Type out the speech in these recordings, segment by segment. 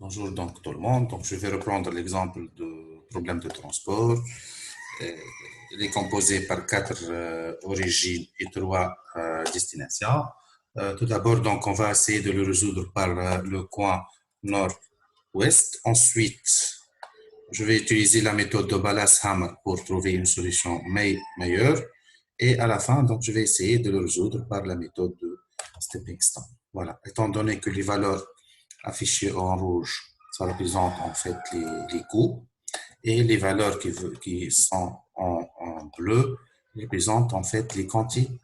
Bonjour donc tout le monde. Donc je vais reprendre l'exemple de problème de transport. Il est composé par quatre origines et trois destinations. Tout d'abord, donc on va essayer de le résoudre par le coin nord-ouest. Ensuite, je vais utiliser la méthode de Ballas-Hammer pour trouver une solution meilleure. Et à la fin, donc je vais essayer de le résoudre par la méthode de Stepping Stone. Voilà. Étant donné que les valeurs affichées en rouge, ça représente en fait les coûts, et les valeurs qui sont en bleu représentent en fait les quantités,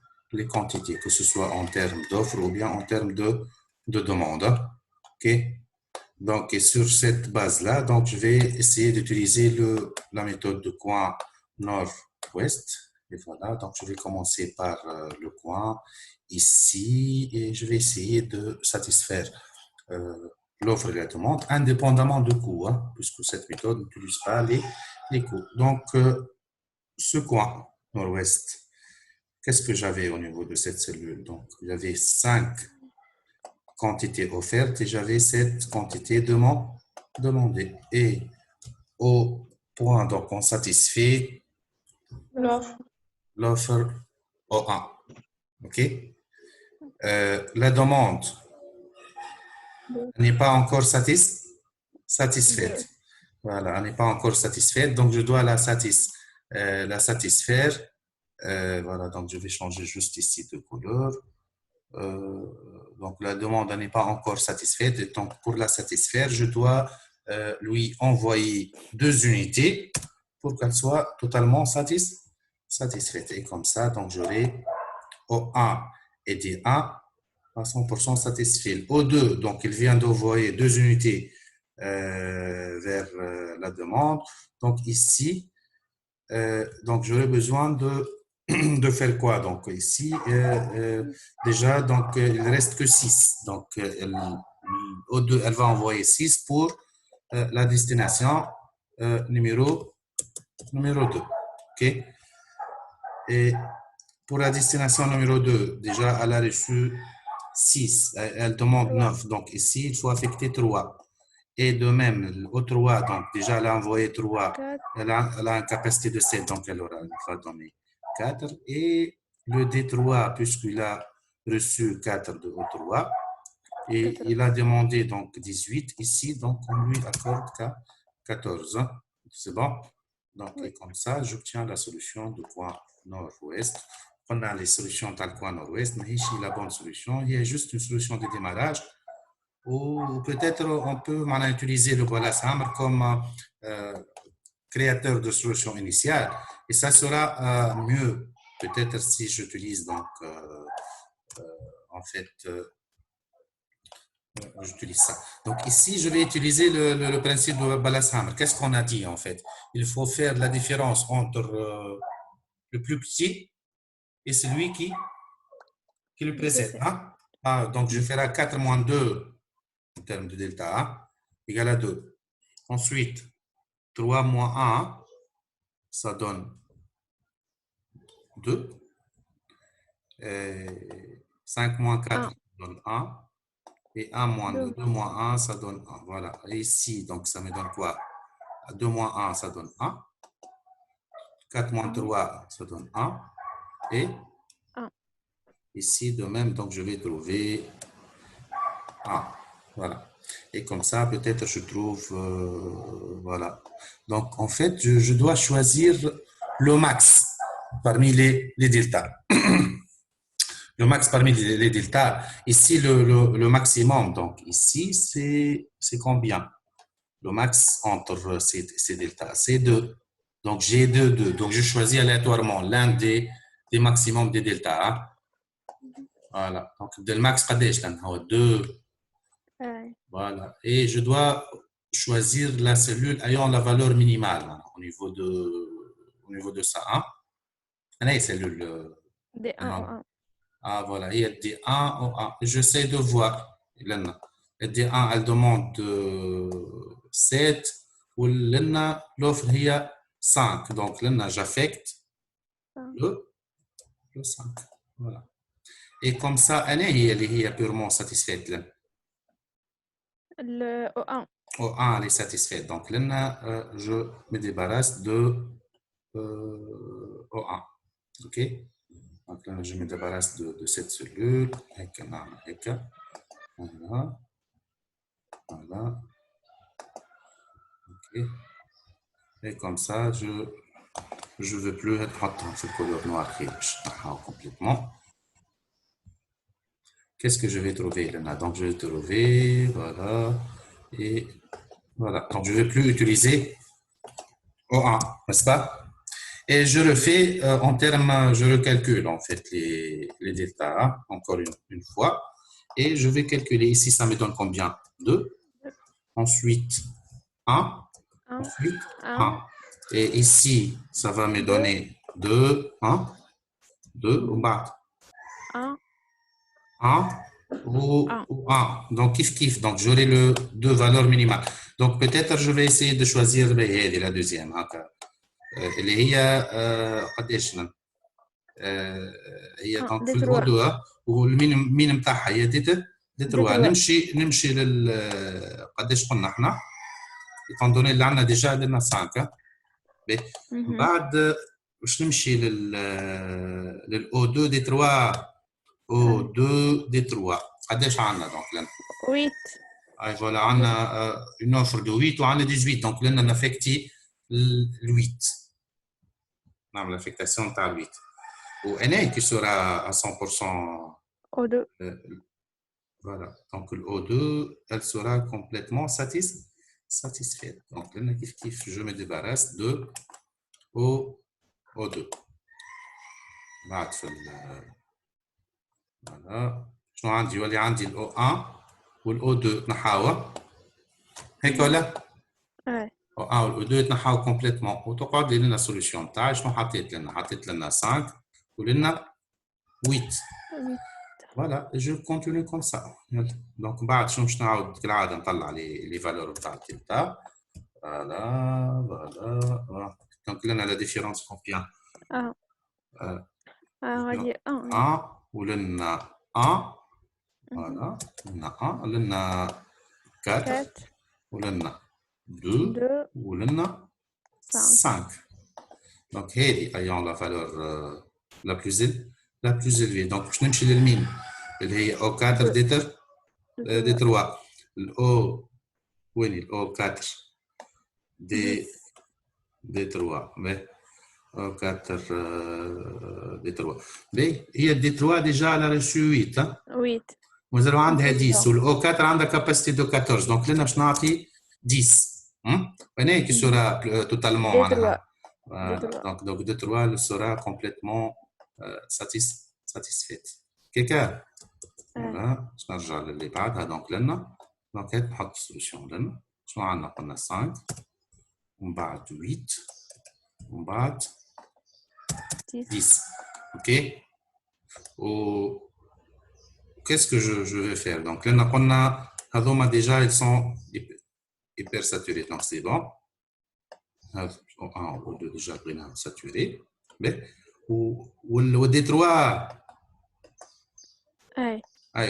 que ce soit en termes d'offres ou bien en termes de demande. OK? Donc, et sur cette base-là, donc je vais essayer d'utiliser la méthode de coin nord-ouest. Et voilà, donc je vais commencer par le coin ici et je vais essayer de satisfaire l'offre et la demande, indépendamment du coût, hein, puisque cette méthode n'utilise pas les coûts. Donc, ce coin nord-ouest, qu'est-ce que j'avais au niveau de cette cellule? Donc, j'avais 5 quantités offertes et j'avais 7 quantités demandées. Et au point, donc, on satisfait l'offre O1. OK? La demande n'est pas encore satisfaite. Voilà, elle n'est pas encore satisfaite, donc je dois la satisfaire. Voilà, donc je vais changer juste ici de couleur. Donc la demande n'est pas encore satisfaite, et donc pour la satisfaire, je dois lui envoyer 2 unités pour qu'elle soit totalement satisfaite. Et comme ça, donc j'aurai O1 et D1 à 100% satisfait. O2, donc il vient d'envoyer 2 unités vers la demande. Donc ici, donc j'aurais besoin de faire quoi? Donc ici, déjà, donc il reste que 6. Donc O2, elle va envoyer 6 pour la destination numéro 2. OK? Et pour la destination numéro 2, déjà, elle a reçu 6. Elle demande 9. Donc ici, il faut affecter 3. Et de même, au 3, donc déjà, elle a envoyé 3. Elle a une capacité de 7, donc elle va donner 4. Et le D3, puisqu'il a reçu 4 de O3, et il a demandé donc 18 ici, donc on lui accorde 14. C'est bon? Donc, et comme ça, j'obtiens la solution du coin nord-ouest. On a les solutions dans le coin nord-ouest, mais ici, la bonne solution, il y a juste une solution de démarrage, ou peut-être on peut utiliser le Ballas-Hammer comme créateur de solution initiale, et ça sera mieux, peut-être si j'utilise donc, en fait, j'utilise ça. Donc ici, je vais utiliser le principe de Ballas-Hammer. Qu'est-ce qu'on a dit en fait? Il faut faire la différence entre le plus petit et celui qui le précède. Hein? Donc je ferai 4 moins 2 en termes de delta A égale à 2. Ensuite, 3 moins 1, ça donne 2. 5 moins 4, ça donne 1. Et 1 moins 2, 2 moins 1, ça donne 1. Voilà. Et ici, donc ça me donne quoi? 2 moins 1, ça donne 1. 4 moins 3, ça donne 1. Et ici, de même, donc je vais trouver 1. Voilà. Et comme ça, peut-être je trouve, voilà. Donc, en fait, je dois choisir le max parmi les deltas. Le max parmi les deltas. Ici, le maximum, donc ici, c'est combien? Le max entre ces deltas, c'est 2. Donc, j'ai 2. Donc, je choisis aléatoirement l'un des maximums des deltas. Hein? Voilà. Donc, le max, 2. Voilà. Et je dois choisir la cellule ayant la valeur minimale hein, au niveau de ça. Hein? La cellule. D1. Ah, voilà. Il y a D1 ou 1. J'essaie de voir. D1, elle demande 7. Ou l'offre, il y a 5. Donc, là, j'affecte le 5. Voilà. Et comme ça, elle est purement satisfaite. Là. Le O1. O1 elle est satisfaite. Donc là, je me débarrasse de O1. OK? Donc là, je me débarrasse de cette cellule. Voilà. Voilà. OK. Et comme ça, je ne veux plus être dans ce couleur noir complètement. Qu'est-ce que je vais trouver là? Donc, je vais trouver, voilà, et voilà. Donc, je ne vais plus utiliser O1, n'est-ce pas? Et je le fais en termes, je recalcule en fait les deltas, hein, encore une fois. Et je vais calculer ici, ça me donne combien? 2. Ensuite, 1. 1, Ensuite, 1, 1. Et ici, ça va me donner 2, 1, 2, ou 1, 1 1. ou 1. Donc, kiff. Donc, j'aurai les deux valeurs minimales. Donc, peut-être je vais essayer de choisir la deuxième. اللي هي قداش هي دونك في الاو 2 والمين نتاعها هي دي 3 نمشي لل قداش قلنا احنا ايطون دوني اللي عندنا ديجا لنا 5 من بعد باش نمشي للاو 2 دي 3 او 2 دي 3 قداش عندنا دونك لنا 8 اي فوالا عندنا اون اوفر دو 8 وعندنا 18 دونك لنا نافيكتي ال 8 نعمل افكتاسيون تاع ال 8 وNA qui sera à 100%. O2. Voilà. Donc, le O2, elle sera complètement satisfaite. Donc, là, je me débarrasse de O2. بعد في voilà. شنو عندي؟ يولي عندي ال O1 وال O2 تنحاوه هيك ولا؟ O1 وال O2 يتنحاو كومبليتمون وتقعد لي لنا السوليسيون تاعي. شنو حطيت لنا؟ حطيت لنا 5 ولنا 8. Voilà, je continue comme ça. Donc, بعد شنو باش نعاود كالعاده نطلع لي فالور نتاع الدلتا. Voilà. Donc là, on a la différence combien? 1. 1 ou là 1. Voilà, on a 1, là 4 ou là 2 ou là 5. Donc, ayant la valeur la plus élevée. Donc, je نمشي للمين اللي هي O4 دي 3 الأو وين الأو 4 دي 3 O4 دي 3 هي دي 3 déjà elle a reçu 8 hein 8 مازالوا عندها 10 والأو 4 عندها capacité de 14 donc لنا باش نعطي 10 هنا qui sera totalement معناها donc de 3 elle sera complètement satisfaite كيكا voilà باش نرجع للي بعدها دونك لنا دونك هات نحط السوليسيون لنا شنو عندنا قلنا 5 ومن بعد 8 ومن بعد 10 ok qu'est-ce que je vais faire donc là قلنا هذوما déjà ils sont hyper saturés donc c'est bon au 1 ou 2 déjà بغينا saturé وال D3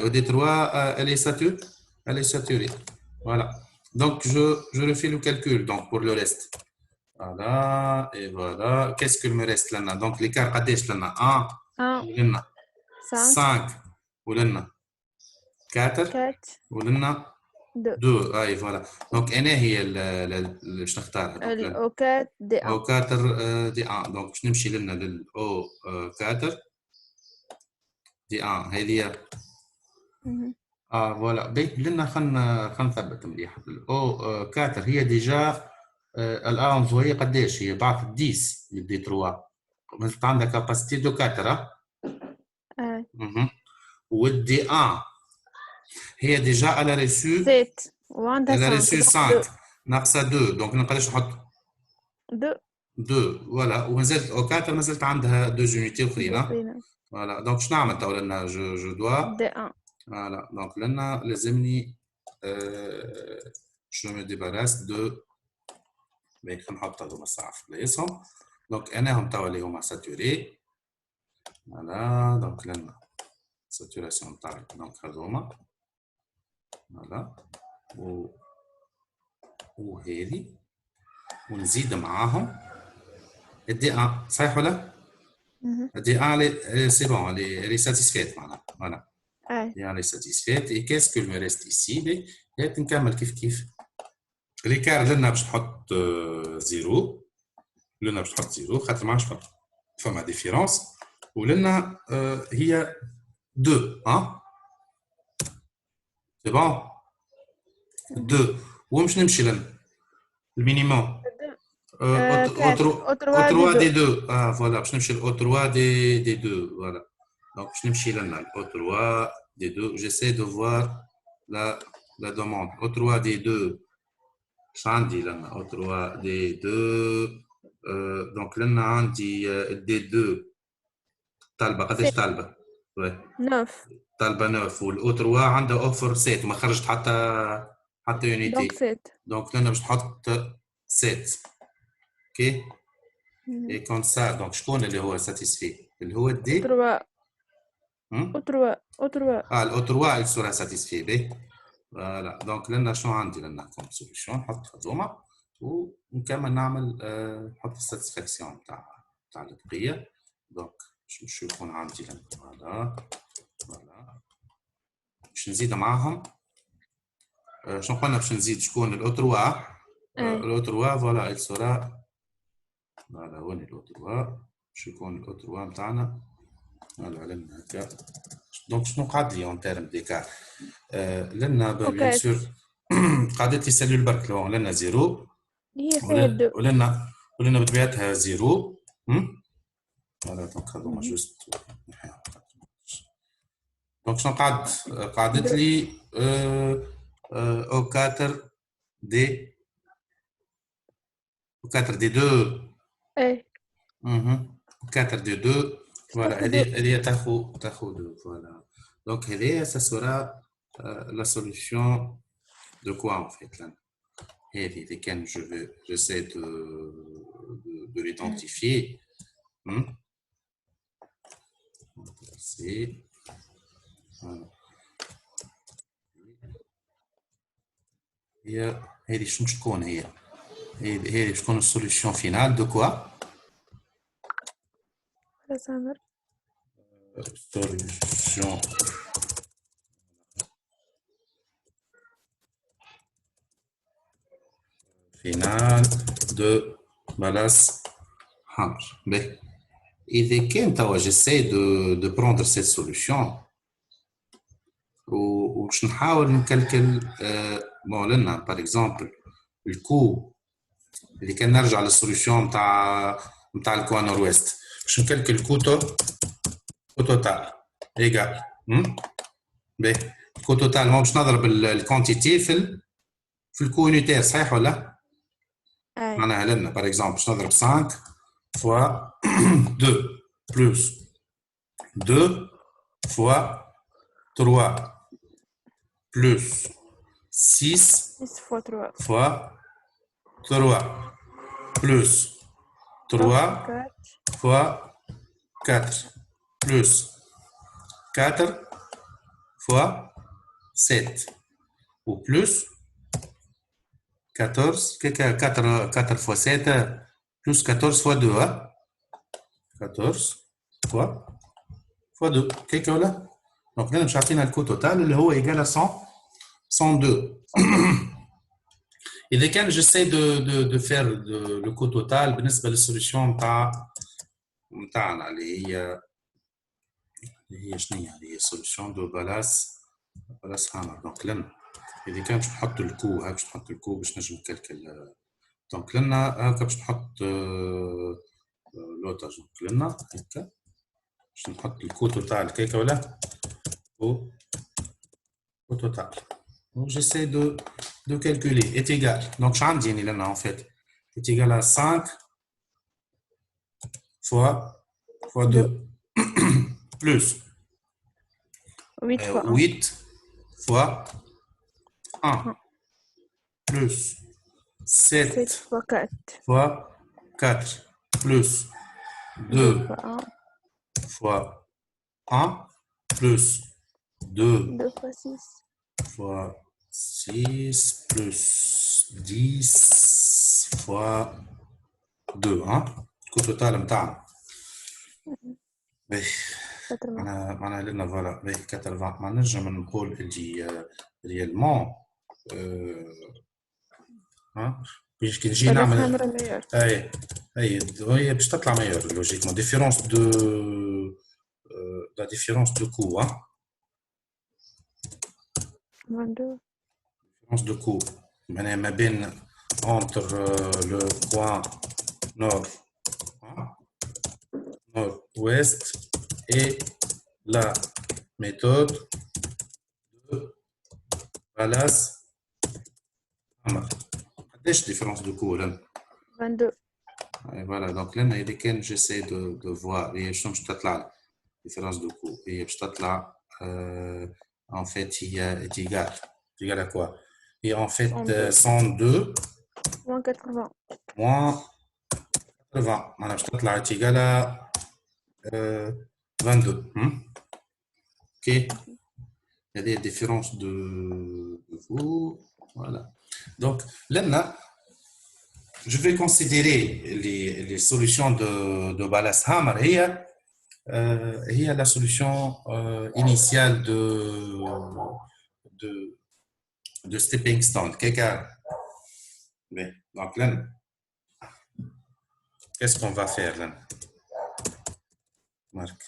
au D3 elle est saturée voilà donc je refais le calcul donc pour le reste voilà et voilà qu'est-ce qu'il me reste là donc l'écart قداش لنا 1 ولنا 5 ولنا 4 ولنا 2 اي فوالا دونك انا هي باش نختارها الاو 4 دي 1 او 4 دي 1 دونك باش نمشي لنا للاو 4 دي 1 هذه فوالا باهي لنا خلينا نثبت مليح الاو 4 هي ديجا الان هي قداش هي بعث 10 من دي 3 مازالت عندها كاباسيتي دو 4 والدي 1 هي ديجا elle a reçu 7 وعندها 5 elle a reçu 5 ناقصه 2 دونك نقدرش نحط 2 فوالا ومازالت او 4 مازالت عندها 2 زونيتي اخرين فوالا دونك شنو نعمل تو لنا جو دوا دي 1 فوالا دونك لنا لازمني جو مي ديباراس دو باهي خلينا نحط هذوما الساعه في بلايصهم دونك اناهم توا اللي هما ساتوري فوالا دونك لنا ساتوراسيون تاعي دونك هذوما فوالا و وهذه ونزيد معاهم الدي 1 صحيح ولا؟ الدي 1 سي بون elle est satisfaite معناها voilà يعني satisfaite et qu'est-ce qu'il me reste ici هات نكمل كيف ليكار لنا باش نحط زيرو لنا باش نحط زيرو خاطر ما عادش فما ديفيرونس ولنا هي 2 ها سي بون 2 ومش نمشي للمينيموم au 3 des 2 voilà باش نمشي au 3 des 2 voilà donc باش نمشي لنا au 3 des 2 j'essaie de voir la demande au 3 des 2 عندي لنا au 3 des 2 donc لنا عندي des 2 طالبه قداش طالبه 9 طالبه 9 والاو 3 عندها اوفر 7 ما خرجت حتى يونيتي دونك لنا باش نحط 7 اوكي اي كون سا دونك شكون اللي هو ساتيسفي اللي هو دي او 3 الاو 3 il sera satisfait بي فوالا دونك لنا شنو عندي لنا كوم سوليوشن نحط هذوما ونكمل نعمل نحط الساتيسفاكسيون تاع البقيه دونك باش يكون عندي لنا فوالا باش نزيد معاهم شنو قلنا باش نزيد شكون الاو 3 الاو 3 فوالا il sera فوالا وين الاو 3 باش يكون الاو 3 نتاعنا فوالا لنا هكا دونك شنو قعد لي اون تيرم ديكار لنا بيان سور قعدت لي سيلول برك لنا زيرو ولنا بطبيعتها زيرو فوالا دونك هذوما جوست دونك شنو قعدت لي او 4 دي او 4 دي 2 4 دي 2 فوالا هذه تاخذ 2 فوالا دونك هذه ça sera la solution de quoi en fait là هذه كان j'essaie de l'identifier c'est هي هذه شنو تكون هذه شكون السوليوشن فينال دو كوا solution finale de Wallace Hammer. Mais إذا كان توا j'essaie de prendre cette solution وباش نحاول نكلكل بون لنا باغ اكزومبل الكو اللي كان نرجع للسوليوشن نتاع الكوا نورويست باش نكلكل الكو توتال ايغال باهي الكو توتال باش نضرب الكونتيتي في الكو يونيتير صحيح ولا؟ معناها لنا باغ اكزومبل باش نضرب 5 فوا 2 بلس 2 فوا 3 plus 6 fois 3 plus 3 fois 4 plus 4 fois 7 ou plus 14 4 fois 7 plus 14 fois 2 14 fois 2 كيف ولا؟ Donc là, nous avons un coût total qui est égal à 102. Et dès que j'essaie de faire le coût total, بالنسبة للسوليوشن نتاعنا اللي هي شنو هي السوليوشن دو بالاس هامر. دونك لنا إذا كان باش نحط الكو باش نحط الكو باش نجم نكلكل. دونك لنا هكا باش نحط لوطاج. دونك لنا هكا باش نحط الكو توتال كيكا ولا au total. Donc j'essaie de calculer. Est égal. Donc j'ai dit là en fait est égal à 5 fois 2 plus 8 fois 1 plus 7 fois 4 plus 2 fois 1 plus 2 fois 6 fois 6 plus 10 fois 2 الكو توتال نتاعنا باهي معناها لنا فوالا باهي 80 ما نجم نقول اللي ريالمون باش كي نجي نعمل اي هي باش تطلع ميور لوجيكمون ديفيرونس دو لا ديفيرونس دو كو ديفيرونس دو كو معناها ما بين entre le point nord-ouest et la méthode de Wallace-Hammer. قداش différence de coût là? 22. Et voilà, donc là, j'essaie de voir هي شنو باش تطلع différence de coût. هي باش تطلع en fait il est égal à quoi? Et en fait 102 moins 80. Moins 80. معناها باش تطلع égal à 22. Ok. Il y a des différences de vous. Voilà. Donc, là, je vais considérer les solutions de Wallace-Hammer. Il y a la solution initiale de stepping stone. Donc là, qu'est-ce qu'on va faire là? Marc.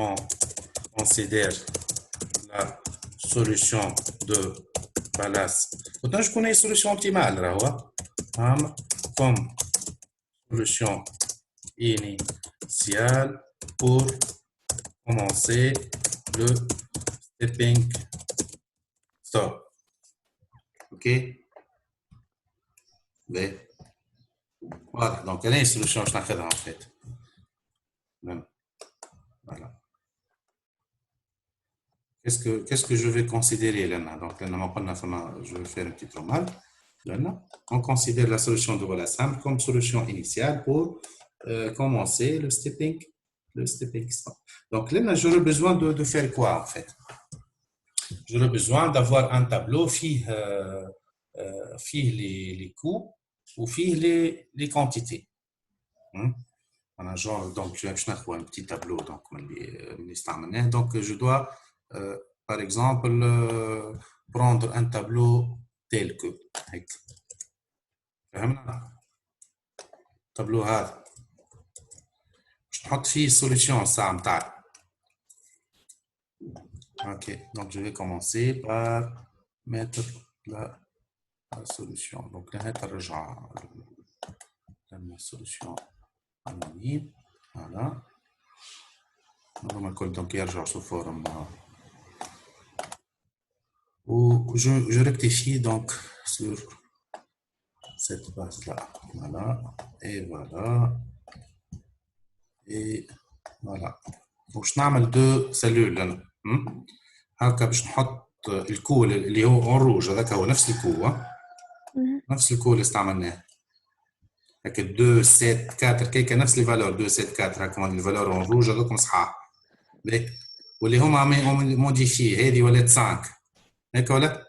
On considère la solution de Wallace. Pourtant, je connais la solution optimale comme solution initiale pour commencer le stepping stone. Ok? Ben, voilà. Donc, quelle est la solution que je n'ai en fait? Voilà. Qu'est-ce que je vais considérer là? Donc, je vais faire un petit roman. On considère la solution de Wallace-Hammer comme solution initiale pour commencer le stepping stone. Donc, là, j'aurais besoin de faire quoi en fait? J'aurais besoin d'avoir un tableau les coûts ou les quantités. Donc, je vais faire un petit tableau. Donc, je dois, par exemple, prendre un tableau tel que. tableau هذا. Je نحط فيه solution ça متاع. Ok, donc je vais commencer par mettre la solution. Donc, là, la solution. Voilà. Donc, sous forme. Je rectifie donc sur cette base-là. Voilà. Et voilà. Et voilà. Donc, je vais deux cellules. هكا باش نحط الكول اللي هو en rouge. هذاك هو نفس الكول. نفس الكول اللي استعملناه. هكا 2 7 4 كيكا نفس لي فالور 2 7 4 هكا لي فالور اون روج هذوكم صحاح واللي هما موديفي هذه ولات 5 هكا ولا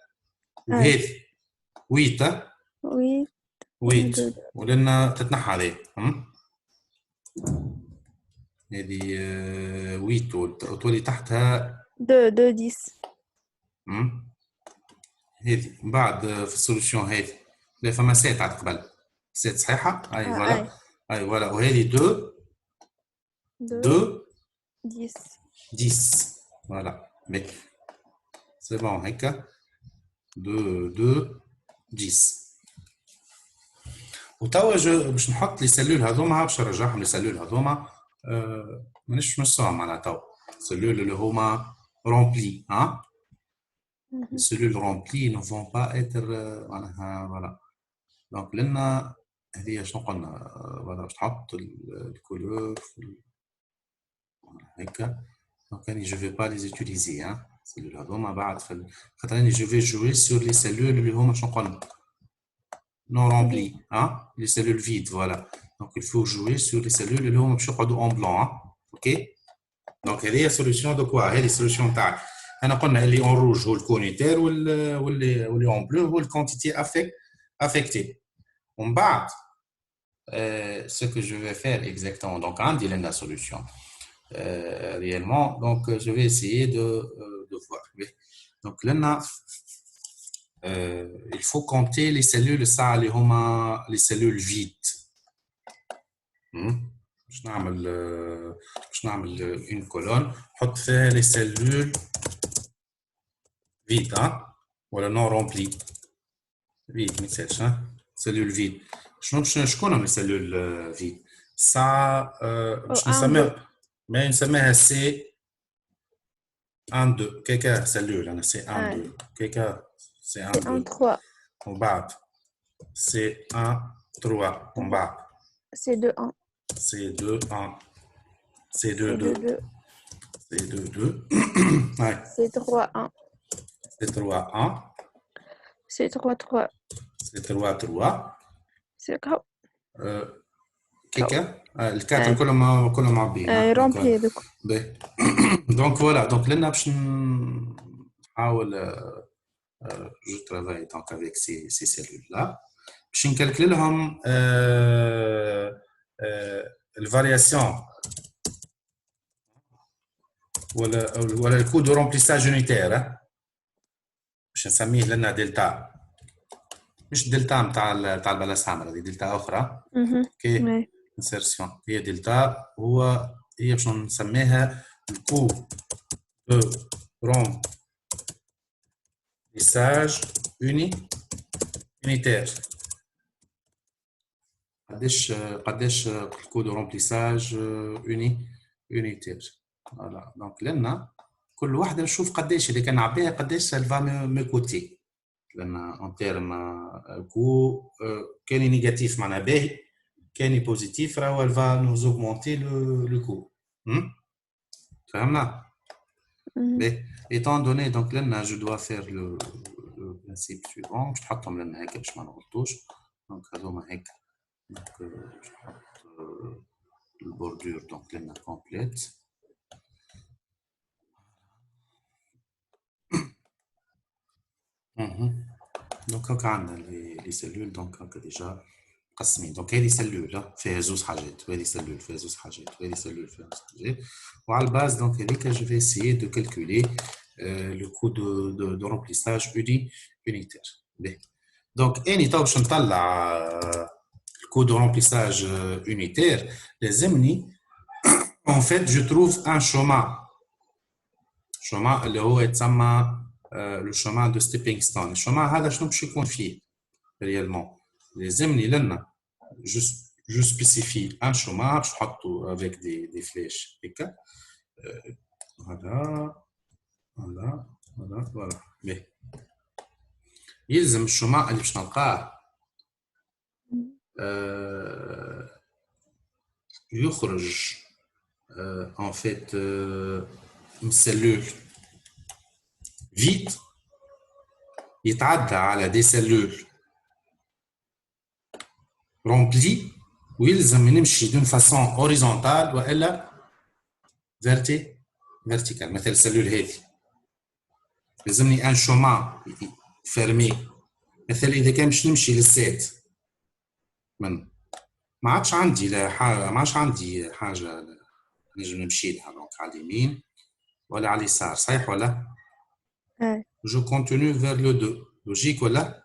وهذه 8 8 ولنا تتنحى هذه هذه 8 وتولي تحتها 2 10 هذه بعد في السوليسيون هذه لا فما 7 عاد قبل 7 صحيحه اي فوالا اي فوالا وهذه 2 10 فوالا مي سي بون هكا 2 10 وتوا باش نحط لي سيلول هذوما باش نرجعهم لي سيلول هذوما مانيش نصهم معناتها توا سيلول اللي هما رومبلي les cellules remplies ne vont pas être voilà donc لنا هذه شنو قلنا voilà باش نحط الكولور هكا donc je vais pas les utiliser cellules هذوما بعد خاطر je vais jouer sur les cellules اللي هما شنو قلنا non remplies les cellules vides voilà donc il faut jouer sur les cellules اللي هما باش يقعدوا en blanc ok donc هذه solution de quoi هذه solution تاع انا قلنا اللي اون روج هو الكونيتير واللي اون بلو هو الكونتيتي افيكتي. ومن بعد ce que je vais faire exactement, donc عندي لنا solution réellement, donc je vais essayer de voir. Donc لنا il faut compter les cellules ça اللي هما les cellules vides. باش نعمل une colonne نحط فيها les cellules vides ولا non remplis vide ما يصيرش cellules vides. شكون هما les cellules vides ça باش نسميها ما نسميها سي 1 2 كيكا سيلول انا سي 1 2 كيكا سي 1 2 3 ومن بعد سي 1 3 ومن بعد سي 2 1 سي 2 1 سي 2 2 سي 2 2 هاي سي 3 1 سي 3 1 سي 3 3 سي 3 3 سي كاو كيكا الكاتر كلهم معبيين رومبلي دوك. دونك فوالا دونك لنا باش نحاول جو ترافاي دونك افيك سي سيلول لا باش نكالكل لهم الفارياسيون ولا الكو دو رومبليساج يونيتير باش نسميه لنا دلتا مش دلتا نتاع البلاصه الحمراء دي دلتا اخرى كي insertion هي دلتا هي باش نسميها الكو دو رومبليساج يونيتير. قداش الكو دو رومبليساج يونيتير فوالا دونك لنا كل واحده نشوف قداش اللي كان نعبيها قداش سالفا مي كوتي لان اون تيرم كو كان نيجاتيف معناها باهي كان بوزيتيف راهو elle va nous augmenter le coût. فهمنا؟ étant donné donc là je dois faire le principe suivant باش نحطهم لنا هكا باش ما نغلطوش دونك هذوما هكا دونك باش نحط البوردور دونك لنا كومبليت دونك هكا عندنا لي سيلول دونك هكا ديجا مقسمين دونك هذه سيلول فيها زوج حاجات وهذه سيلول فيها زوج حاجات وهذه سيلول فيها زوج حاجات وعلى الباز دونك هذيك جو في اسيي دو كالكولي لو كو دو رومبليساج يونيتير. دونك اني تو باش نطلع الكو دو رومبليساج يونيتير لازمني en fait je trouve un chemin اللي هو يتسمى le chemin de stepping stone. الشومان هذا شنو باش يكون فيه réellement لازمني لنا je spécifie un chemin باش نحطو avec des flèches هكا voilà باهي يلزم الشومان اللي باش نلقاه يخرج en fait une cellule vide يتعدى على des cellules rempli ويلزم نمشي d'une façon horizontale والا verticale مثل السلول هذه لازمني ان شومان فيرمي مثل اذا كان باش نمشي للسات من ما عادش عندي حاجه نجم نمشي لها دونك على اليمين ولا على اليسار صحيح ولا؟ جو كونتينيو فير لو دو لوجيك ولا؟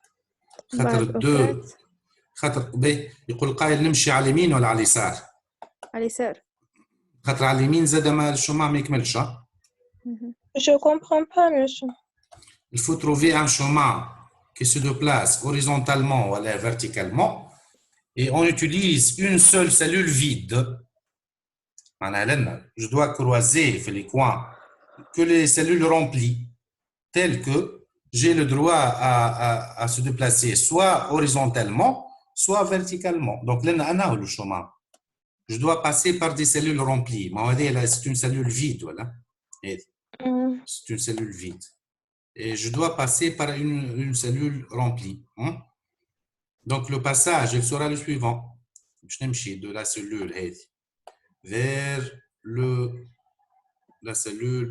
خاطر يقول القائل نمشي على اليمين ولا على اليسار؟ على اليسار خاطر على اليمين زاد ما الشومان ما يكملش. Je comprends pas monsieur. Il faut trouver un chemin qui se déplace horizontalement ou verticalement et on utilise une seule cellule vide. Je dois croiser les coins que les cellules remplies telles que j'ai le droit à se déplacer soit horizontalement soit verticalement. Donc là, on a le chemin. Je dois passer par des cellules remplies. C'est une cellule vide, voilà. C'est une cellule vide. Et je dois passer par une cellule remplie. Donc le passage, il sera le suivant. Je vais de la cellule vers la cellule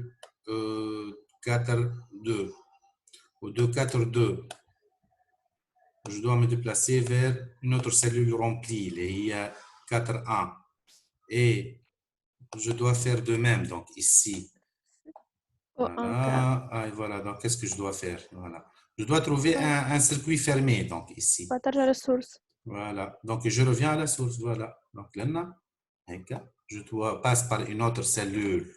4, 2. Au 2, 4, 2, je dois me déplacer vers une autre cellule remplie. Il y a 4, 1. Et je dois faire de même, donc ici. Voilà. Ah, et voilà, donc qu'est-ce que je dois faire? Voilà. Je dois trouver un circuit fermé, donc ici. Voilà, donc je reviens à la source, voilà. Donc là, je dois passer par une autre cellule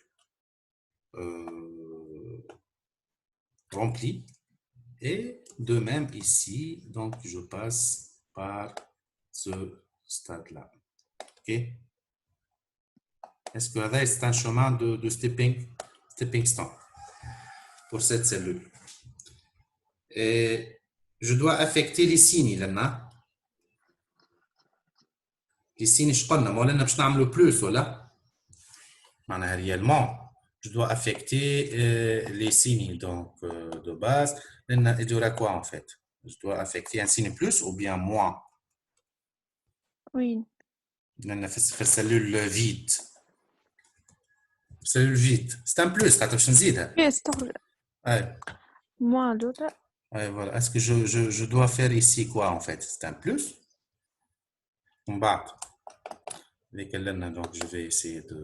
remplie. Et de même ici, donc je passe par ce stade-là. OK? Est-ce que là, c'est un chemin de stepping stone pour cette cellule? Et je dois affecter les signes là. Les signes, je connais, mais on باش نعملوا plus ولا؟ معناها réellement, je dois affecter les signes donc de base. Il y aura quoi en fait? Je dois affecter un signe plus ou bien moins? Oui. في السلول vide. Cellule vide. C'est un plus, quand je dis ça. Plus, Ouais. moins l'autre. Ouais, voilà. Est-ce que je dois faire ici quoi en fait? C'est un plus? On bat. Donc je vais essayer de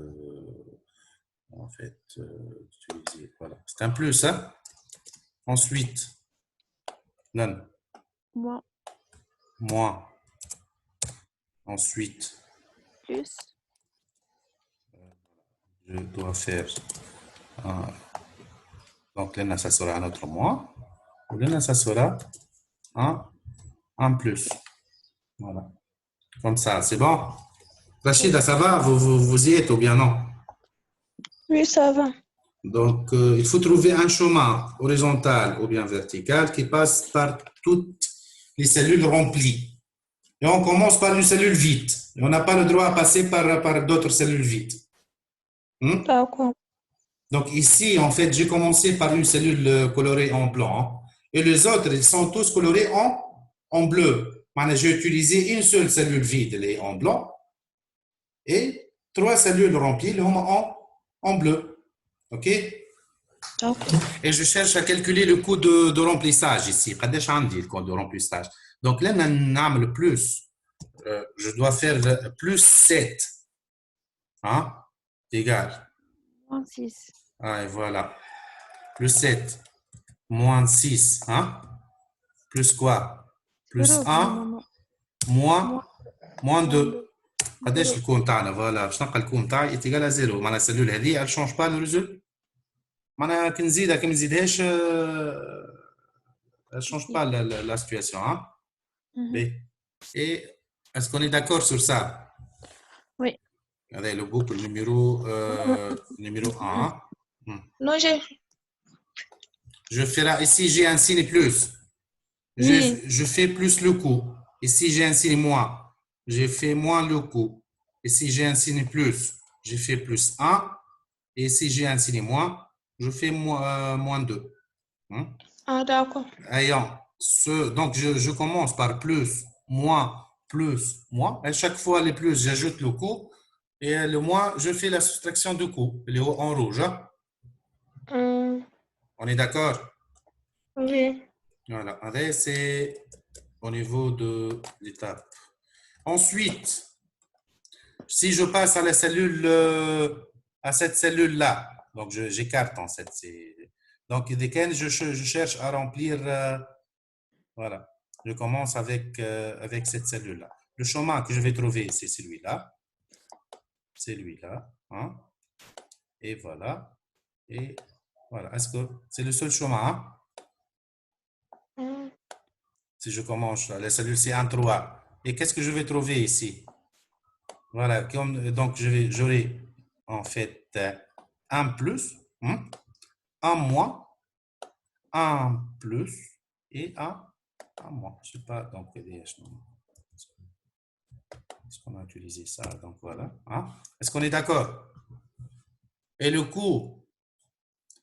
en fait utiliser. Voilà. C'est un plus, hein? Ensuite, non. Moins. Moins. Ensuite, Plus. je dois faire un. Donc là, ça sera un autre moins. Là, ça sera un plus. Voilà. Comme ça, c'est bon? Rachida, ça va? Vous y êtes ou bien non? Oui, ça va. Donc, il faut trouver un chemin horizontal ou bien vertical qui passe par toutes les cellules remplies. Et on commence par une cellule vide. Et on n'a pas le droit à passer par d'autres cellules vides. D'accord. Donc ici, en fait, j'ai commencé par une cellule colorée en blanc. Et les autres, ils sont tous colorés en bleu. Maintenant, j'ai utilisé une seule cellule vide, elle est en blanc. Et 3 cellules remplies, en bleu. OK? Et je cherche à calculer le coût de remplissage ici. قديش عندي le coût de remplissage. Donc là, نعمل plus. Je dois faire plus 7. Hein? Égal. Moins 6. Ah, et voilà. Plus 7. Moins 6. Hein? Plus quoi? Plus 1. Moins 2. قديش الكون تاعنا؟ فوالا باش نلقى الكون تاعي اتيغال à 0. معناها السلول هذه elle change pas le résultat. معناها كي نزيدها كي ما نزيدهاش elle change pas la situation. Hein? Et est-ce qu'on est d'accord sur ça? Oui. Regardez le boucle numéro 1. Non, j'ai. Je ferai ici, j'ai un signe plus. Je fais plus le coup. Ici, j'ai un signe moins. Je fais moins le coup. Ici, j'ai un signe plus. Je fais plus 1. Et si j'ai un signe moins, je fais moins 2. Ah, d'accord. Donc, je commence par plus, moins, à chaque fois, les plus, j'ajoute le coup. Et le moins, je fais la soustraction de coup. Il est en rouge. Hein? On est d'accord? Oui. Voilà. C'est au niveau de l'étape. Ensuite, si je passe à la cellule, à cette cellule-là, donc j'écarte en fait. Donc, je cherche à remplir. Voilà. Je commence avec cette cellule-là. Le chemin que je vais trouver, c'est celui-là. Celui-là. Hein? Et voilà. Et voilà. Est-ce que c'est le seul chemin? Hein? Si je commence, la cellule, c'est 1, 3. Et qu'est-ce que je vais trouver ici? Voilà. Donc, j'aurai en fait un plus, un moins, un plus et un moins. Je ne sais pas, donc, est-ce qu'on a utilisé ça? Donc, voilà. Hein? Est-ce qu'on est d'accord? Et le coût,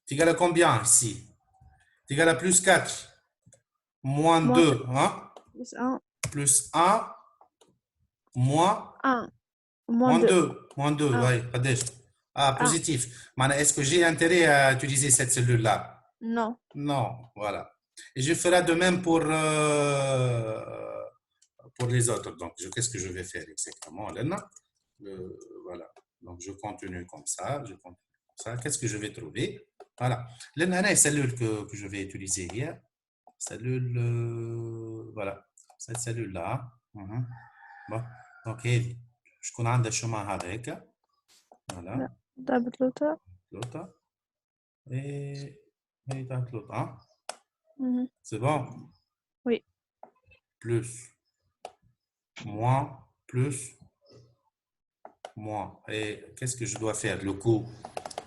c'est égal à combien ici? C'est égal à plus 4, moins 2, hein? Plus 1. Plus 1, moins 1. Moins 2. Moins 2, oui. Ah, positif. Est-ce que j'ai intérêt à utiliser cette cellule-là? Non. Non, voilà. Et je ferai de même pour les autres. Donc, qu'est-ce que je vais faire exactement, Lena? Voilà. Donc, je continue comme ça. Je continue comme ça. Qu'est-ce que je vais trouver? Voilà. Lena, la cellule que je vais utiliser hier. Cellule, voilà. Cette cellule-là. Bon. Donc, je connais un chemin avec. Voilà. ضربت لوطة. L'autre. Et l'autre. Hein? Mhm. C'est bon? Oui. Plus, moins, plus, moins. Et qu'est-ce que je dois faire? Le coût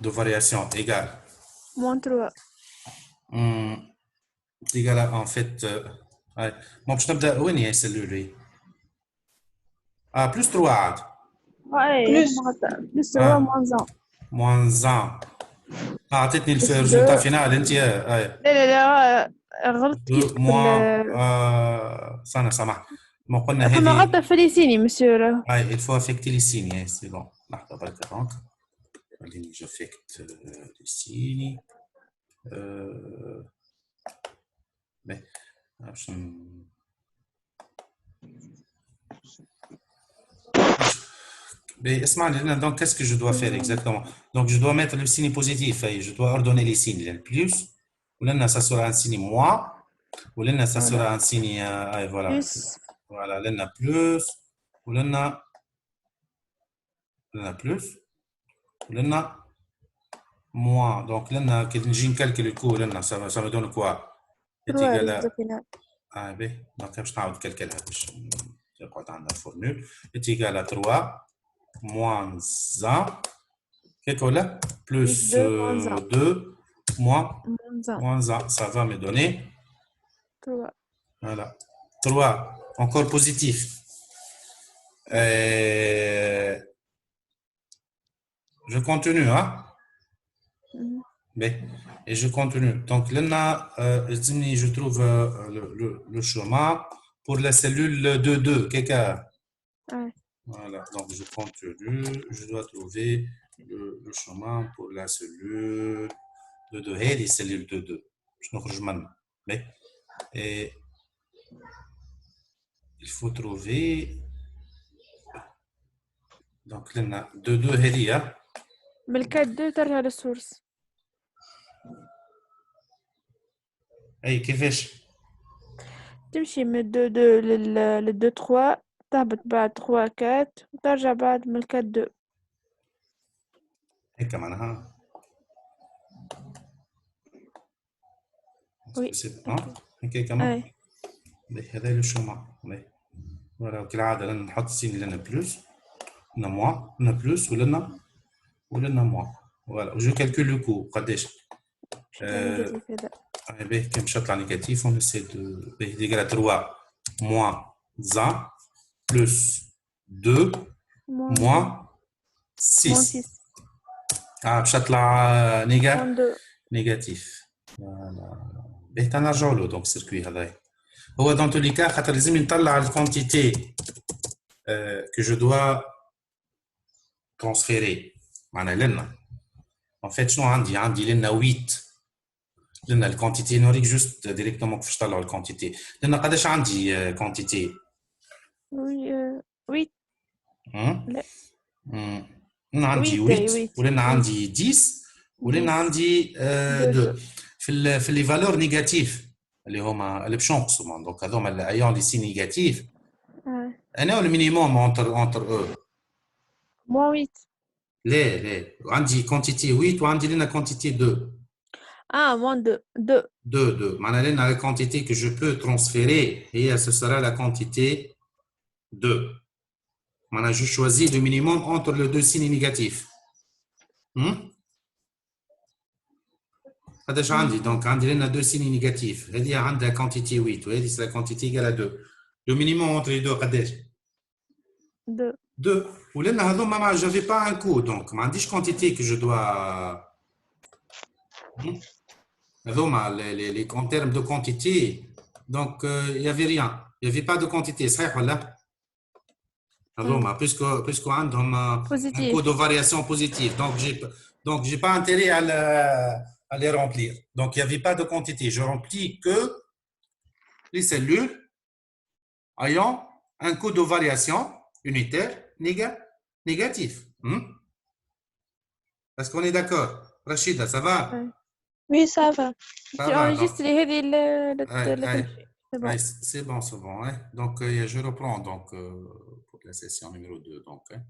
de variation égal. -3. égal à, en fait, ouais. Bon, je t'abda, où est cellule? Ah, plus 3 عاد. Plus. Plus 3 Ah, moins 1. moins 1. أعطيتني Plus الريزولتا 2. فينال أنت. لا غلط كيف 2 moins. استنى سامح. ما قلنا فما هذه. غلطة فلسيني مسيو. il faut affecter les signes. C'est bon. لحظة بركة donc. خليني j'affecte les signes. Mais, donc qu'est-ce que je dois faire exactement? Donc je dois mettre le signe positif et je dois ordonner les signes. Le plus, ou là ça sera un signe moins, ou là ça sera un signe voilà. Plus. Voilà, là plus, ou là plus, ou là moins. Donc là quand je calcule le coup, là ça me donne quoi? Est 3 égal à résultat final. ben donc je vais calculer je vais prendre la formule est égal à 3 moins 1 quelque là plus 2 moins 1 ça va me donner 3. voilà 3 encore positif je continue hein ben et je continue donc là je trouve le chemin pour la cellule de 2 quelqu'un. Voilà, donc je continue, je dois trouver le chemin pour la cellule de 2. Et les cellules de 2. Je ne rejoins pas. Mais il faut trouver. Donc là, de 2 هذه. من الكاد 2 ترجع للسورس. أي كيفاش؟ تمشي من 2 لل 2 3 تهبط بعد 3 4 وترجع بعد من الكاد 2. هيك معناها. وي. هيك كمان. هذا لو شوما. voilà كالعادة نحط السين لنا بلس لنا موان لنا بلس ولنا موان. voilà je calcule le coût قداش. كم شطلع négatif on essaie de égal à 3 moins 1 plus 2 moins 6 شطلع négatif voilà باهي تنرجعوا له دونك السيركوي هذا هو dans tous les cas خاطر لازم نطلع الكونتيتي que je dois transférer معناها لنا en fait شنو عندي لنا 8 لنا الكونتيتي نوريك جوست ديريكتومون كيفاش طلعوا الكونتيتي لنا قداش عندي كونتيتي وي لا عندي 8 ولنا عندي 10 ولنا عندي 2 في لي فالور نيجاتيف اللي هما اللي باش نقسموا دونك هذوما الايون لي سي نيجاتيف انا المينيموم انتر او موان 8 لا عندي كونتيتي 8 وعندي لنا كونتيتي 2 moins 2. 2. معناها la quantité que je peux transférer et ce sera la quantité 2. معناها je choisis le minimum entre les deux signes négatifs. قداش عندي donc عندي لنا deux signes négatifs. هذه عندها quantité 8 وهذه c'est la quantité égale à 2. Le minimum entre les deux قداش؟ 2. ولنا هذوما ما j'avais pas un coût donc ما عنديش quantité que je dois en termes de quantité, donc il n'y avait rien, il n'y avait pas de quantité, صحيح ولا؟ puisque عندهم un coût de variation positif, donc j'ai pas intérêt à les remplir. Donc, il n'y avait pas de quantité. Je remplis que les cellules ayant un coût de variation unitaire négatif. Est-ce qu'on est d'accord? Rachida, ça va? Ouais. Oui, ça va. Ça Tu va. Donc, enregistres هذه ouais, لا ouais, تمشي. C'est bon. ouais, c'est bon, c'est bon. Ouais. Donc, je reprends donc, pour la session numéro 2. Donc, hein.